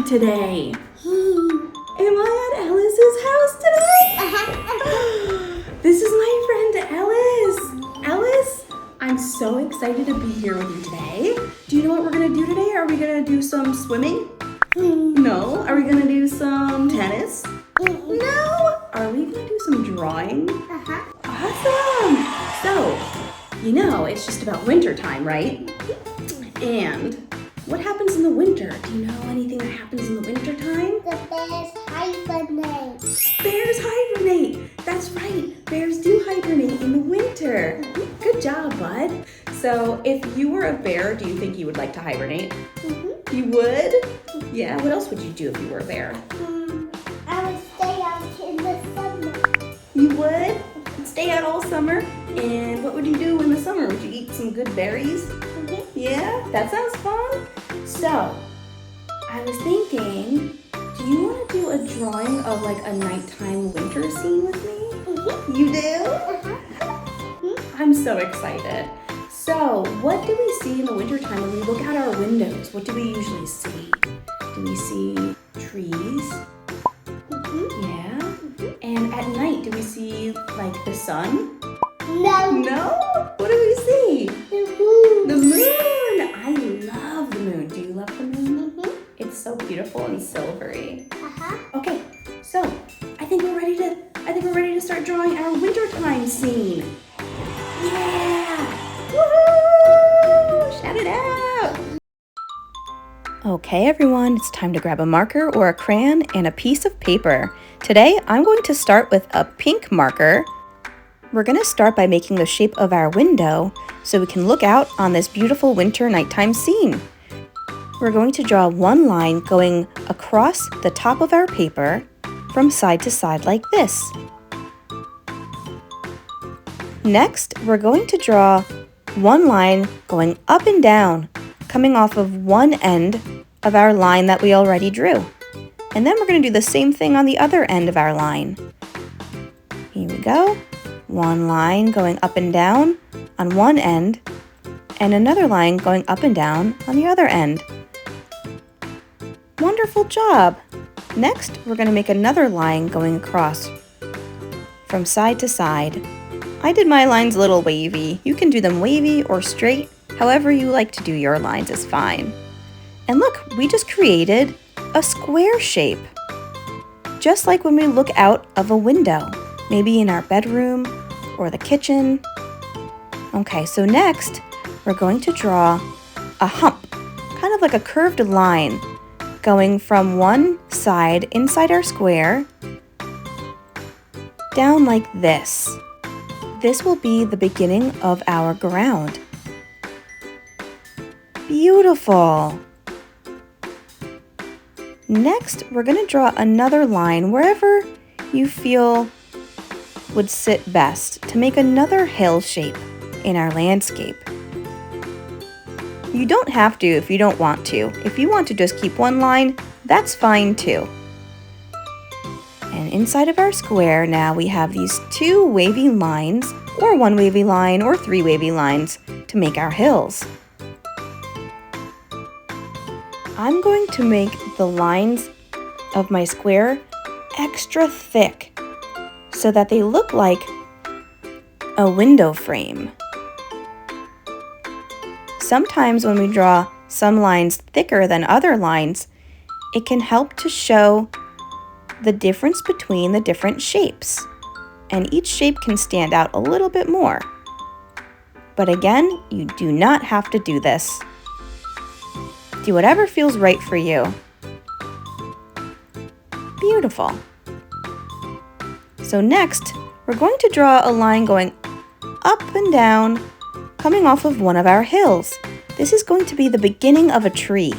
today? Am I at Alice's house today? This is my friend Alice. Alice, I'm so excited to be here with you today. Do you know what we're gonna do today? Are we gonna do some swimming? No. Are we gonna do some tennis? No. Are we gonna do some drawing? Awesome. So, you know, it's just about winter time, right? And what happens in the winter? Do you know anything that happens in the winter time? The bears hibernate. Bears hibernate. That's right. Bears do hibernate in the winter. Good job, bud. So if you were a bear, do you think you would like to hibernate? You would? Yeah. What else would you do if you were a bear? I would stay out in the summer. You would? Stay out all summer? And what would you do in the summer? Would you eat some good berries? Yeah? That sounds fun. So, I was thinking, do you want to do a drawing of like a nighttime winter scene with me? You do? I'm so excited. So, what do we see in the wintertime when we look out our windows? What do we usually see? Do we see trees? Yeah. And at night, do we see like the sun? No. No? What do we see? The moon. The moon! I love the moon. Do you love the moon? It's so beautiful and silvery. Okay, so I think we're ready to start drawing our wintertime scene. Yeah! Woohoo! Shout it out! Okay, everyone, it's time to grab a marker or a crayon and a piece of paper. Today, I'm going to start with a pink marker. We're going to start by making the shape of our window so we can look out on this beautiful winter nighttime scene. We're going to draw one line going across the top of our paper from side to side like this. Next, we're going to draw one line going up and down, coming off of one end of our line that we already drew. And then we're going to do the same thing on the other end of our line. Here we go. One line going up and down on one end, and another line going up and down on the other end. Wonderful job! Next, we're going to make another line going across from side to side. I did my lines a little wavy. You can do them wavy or straight. However you like to do your lines is fine. And look, we just created a square shape. Just like when we look out of a window, maybe in our bedroom or the kitchen. Okay, so next, we're going to draw a hump, kind of like a curved line, going from one side inside our square, down like this. This will be the beginning of our ground. Beautiful! Next, we're going to draw another line wherever you feel would sit best to make another hill shape in our landscape. You don't have to if you don't want to. If you want to just keep one line, that's fine too. And inside of our square now we have these two wavy lines, or one wavy line, or three wavy lines to make our hills. I'm going to make the lines of my square extra thick so that they look like a window frame. Sometimes when we draw some lines thicker than other lines, it can help to show the difference between the different shapes, and each shape can stand out a little bit more. But again, you do not have to do this. Do whatever feels right for you. Beautiful. So next, we're going to draw a line going up and down, coming off of one of our hills. This is going to be the beginning of a tree.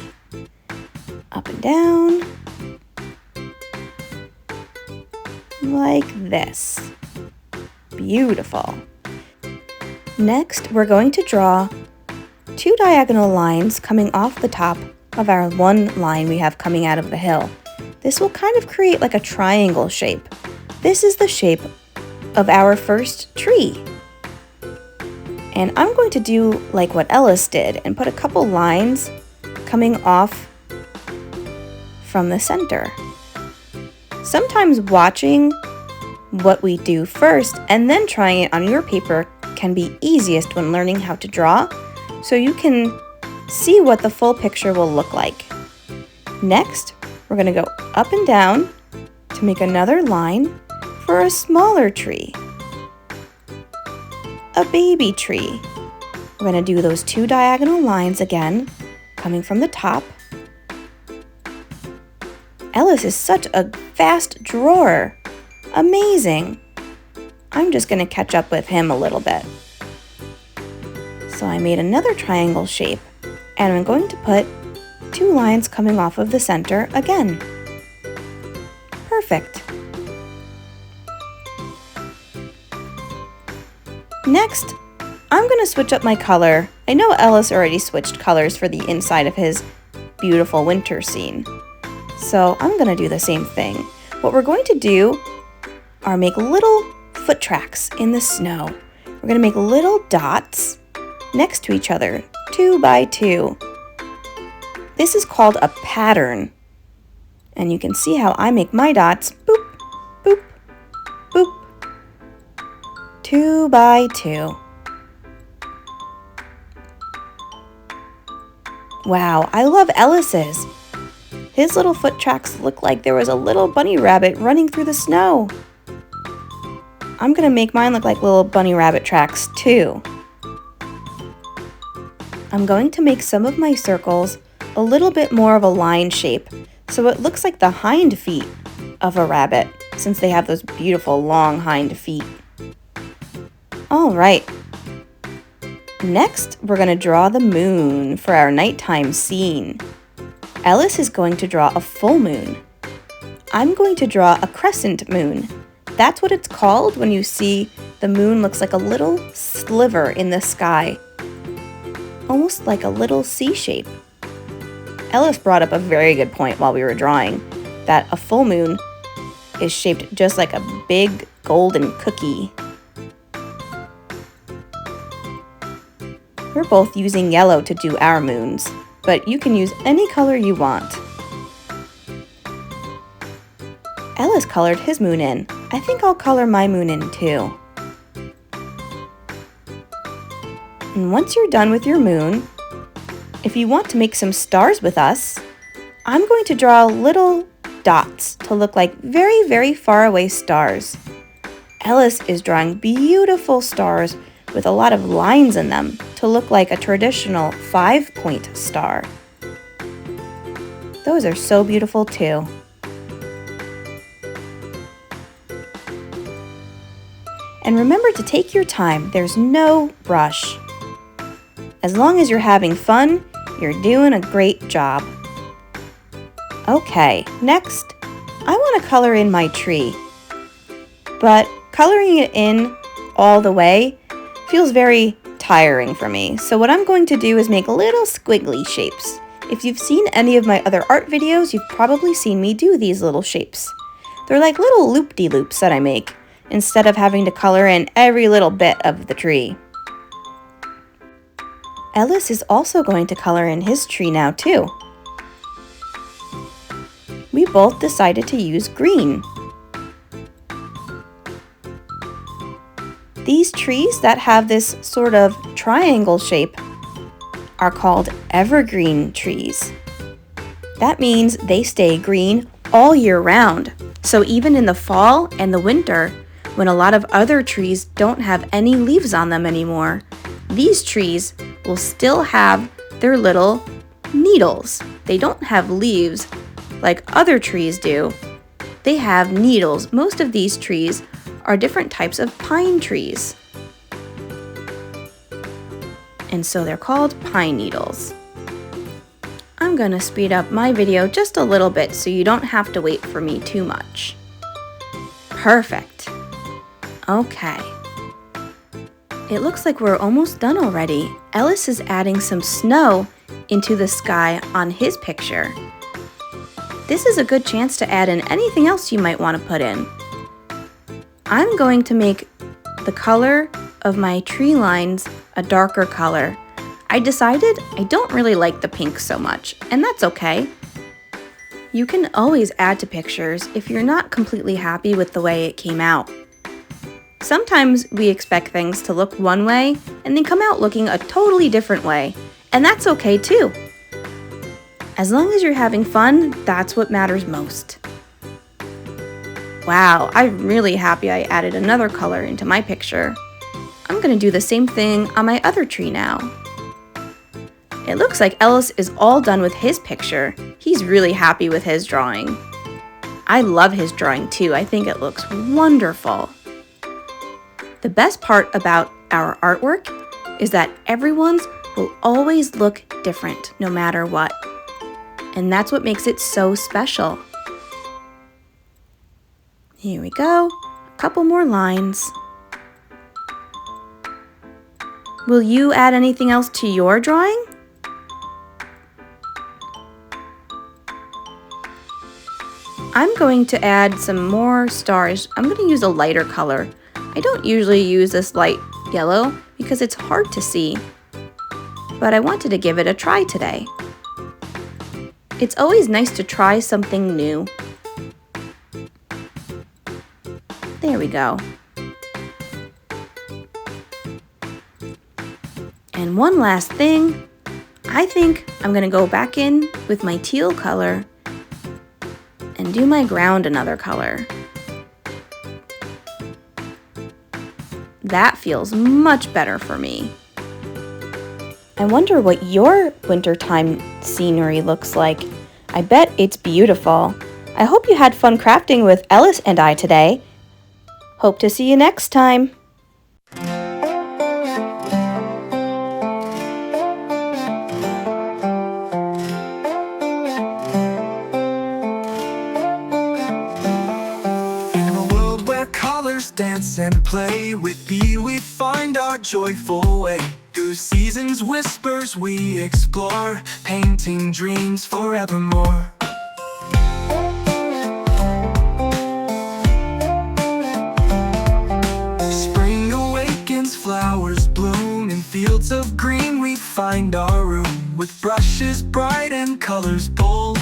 Up and down, like this. Beautiful. Next, we're going to draw two diagonal lines coming off the top of our one line we have coming out of the hill. This will kind of create like a triangle shape. This is the shape of our first tree. And I'm going to do like what Ellis did and put a couple lines coming off from the center. Sometimes watching what we do first and then trying it on your paper can be easiest when learning how to draw, so you can see what the full picture will look like. Next, we're going to go up and down to make another line for a smaller tree, a baby tree. We're going to do those 2 diagonal lines again, coming from the top. Ellis is such a fast drawer. Amazing. I'm just going to catch up with him a little bit. So I made another triangle shape, and I'm going to put 2 lines coming off of the center again. Perfect. Next, I'm going to switch up my color. I know Ellis already switched colors for the inside of his beautiful winter scene, so I'm going to do the same thing. What we're going to do are make little foot tracks in the snow. We're going to make little dots next to each other, 2 by 2. This is called a pattern. And you can see how I make my dots, boop, boop, boop, 2 by 2. Wow, I love Ellis's. His little foot tracks look like there was a little bunny rabbit running through the snow. I'm gonna make mine look like little bunny rabbit tracks too. I'm going to make some of my circles a little bit more of a line shape, so it looks like the hind feet of a rabbit, since they have those beautiful long hind feet. All right. Next, we're going to draw the moon for our nighttime scene. Ellis is going to draw a full moon. I'm going to draw a crescent moon. That's what it's called when you see the moon looks like a little sliver in the sky, almost like a little C shape. Ellis brought up a very good point while we were drawing, that a full moon is shaped just like a big golden cookie. We're both using yellow to do our moons, but you can use any color you want. Ellis colored his moon in. I think I'll color my moon in too. And once you're done with your moon, if you want to make some stars with us, I'm going to draw little dots to look like very, very far away stars. Ellis is drawing beautiful stars with a lot of lines in them to look like a traditional 5-point star. Those are so beautiful too. And remember to take your time. There's no rush. As long as you're having fun, you're doing a great job. Okay, next, I want to color in my tree. But coloring it in all the way feels very tiring for me. So what I'm going to do is make little squiggly shapes. If you've seen any of my other art videos, you've probably seen me do these little shapes. They're like little loop-de-loops that I make, instead of having to color in every little bit of the tree. Ellis is also going to color in his tree now too. We both decided to use green. These trees that have this sort of triangle shape are called evergreen trees. That means they stay green all year round. So even in the fall and the winter, when a lot of other trees don't have any leaves on them anymore, these trees will still have their little needles. They don't have leaves like other trees do. They have needles. Most of these trees are different types of pine trees. And so they're called pine needles. I'm going to speed up my video just a little bit so you don't have to wait for me too much. Perfect. Okay. It looks like we're almost done already. Ellis is adding some snow into the sky on his picture. This is a good chance to add in anything else you might want to put in. I'm going to make the color of my tree lines a darker color. I decided I don't really like the pink so much, and that's okay. You can always add to pictures if you're not completely happy with the way it came out. Sometimes we expect things to look one way and then come out looking a totally different way, and that's okay too. As long as you're having fun, that's what matters most. Wow, I'm really happy I added another color into my picture. I'm going to do the same thing on my other tree now. It looks like Ellis is all done with his picture. He's really happy with his drawing. I love his drawing too. I think it looks wonderful. The best part about our artwork is that everyone's will always look different no matter what. And that's what makes it so special. Here we go, a couple more lines. Will you add anything else to your drawing? I'm going to add some more stars. I'm going to use a lighter color. I don't usually use this light yellow because it's hard to see, but I wanted to give it a try today. It's always nice to try something new. There we go. And one last thing, I think I'm going to go back in with my teal color and do my ground another color. That feels much better for me. I wonder what your wintertime scenery looks like. I bet it's beautiful. I hope you had fun crafting with Ellis and I today. Hope to see you next time. Dance and play, with thee we find our joyful way. Through seasons whispers we explore, painting dreams forevermore. Spring awakens, flowers bloom, in fields of green we find our room. With brushes bright and colors bold,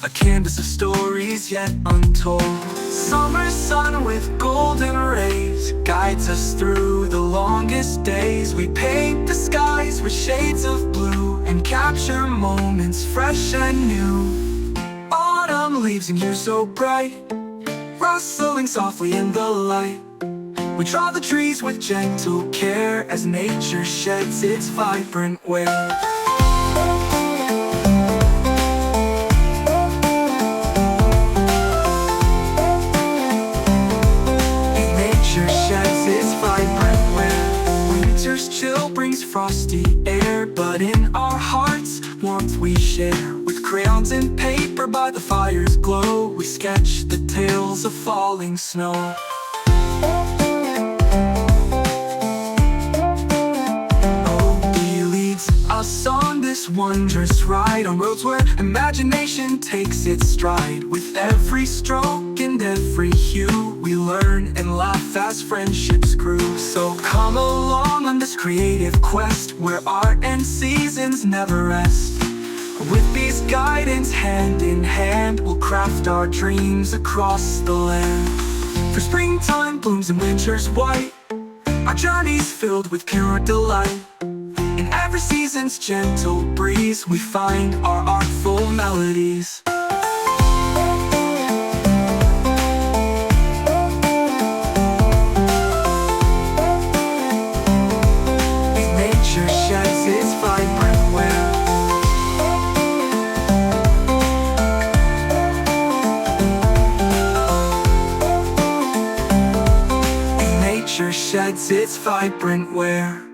a canvas of stories yet untold. Summer sun with golden rays guides us through the longest days. We paint the skies with shades of blue and capture moments fresh and new. Autumn leaves in you so bright, rustling softly in the light. We draw the trees with gentle care as nature sheds its vibrant wear. Chill brings frosty air, but in our hearts warmth we share. With crayons and paper by the fire's glow, we sketch the tales of falling snow. Oh, he leads us on this wondrous ride, on roads where imagination takes its stride. With every stroke and every hue, we learn and laugh as friendships grew. So come along on this creative quest, where art and seasons never rest. With these guidance hand in hand, we'll craft our dreams across the land. For springtime blooms and winter's white, our journey's filled with pure delight. In every season's gentle breeze, we find our artful melodies. Nature sheds its vibrant wear. Nature sheds its vibrant wear.